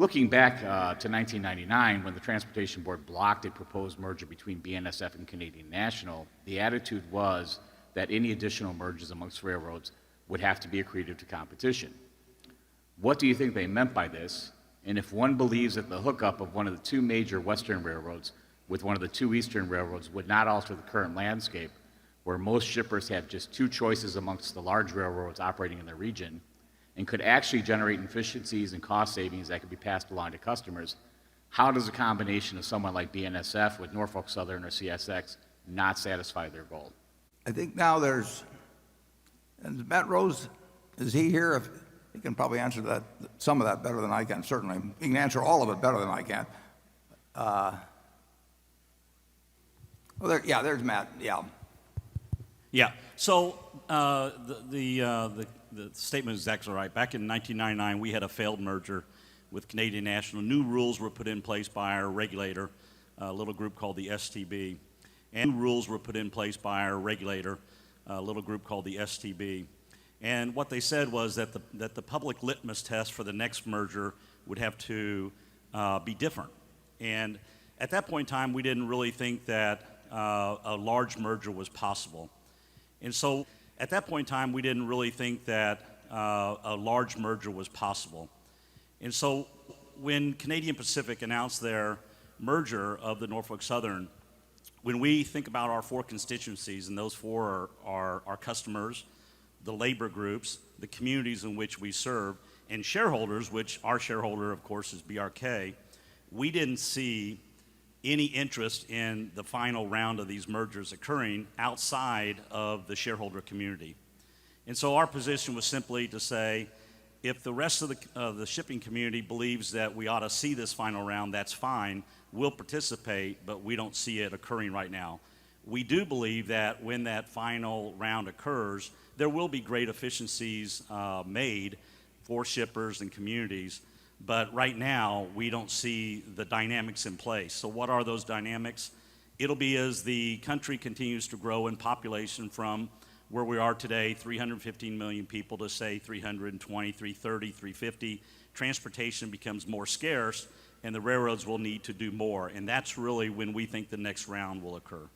Looking back to 1999, when the Transportation Board blocked a proposed merger between BNSF and Canadian National, the attitude was that any additional mergers amongst railroads would have to be accretive to competition. What do you think they meant by this? And if one believes that the hookup of one of the two major western railroads with one of the two eastern railroads would not alter the current landscape, where most shippers have just two choices amongst the large railroads operating in the region, and could actually generate efficiencies and cost savings that could be passed along to customers, how does a combination of someone like BNSF with Norfolk Southern or CSX not satisfy their goal? I think now and Matt Rose, is he here? He can probably answer that, some of that better than I can, certainly. He can answer all of it better than I can. There's Matt, yeah. Yeah, so the statement is exactly right. Back in 1999, we had a failed merger with Canadian National. New rules were put in place by our regulator, a little group called the STB. And rules were put in place by our regulator, a little group called the STB. And what they said was that the public litmus test for the next merger would have to be different. And at that point in time, we didn't really think that a large merger was possible. And so at that point in time, we didn't really think that a large merger was possible. And so when Canadian Pacific announced their merger of the Norfolk Southern, when we think about our four constituencies, and those four are our customers, the labor groups, the communities in which we serve, and shareholders, which our shareholder, of course, is BRK, we didn't see any interest in the final round of these mergers occurring outside of the shareholder community. And so our position was simply to say, if the rest of the shipping community believes that we ought to see this final round, that's fine. We'll participate, but we don't see it occurring right now. We do believe that when that final round occurs, there will be great efficiencies made for shippers and communities. But right now, we don't see the dynamics in place. So what are those dynamics? It'll be as the country continues to grow in population from where we are today, 315 million people, to say 320, 330, 350. Transportation becomes more scarce, and the railroads will need to do more. And that's really when we think the next round will occur.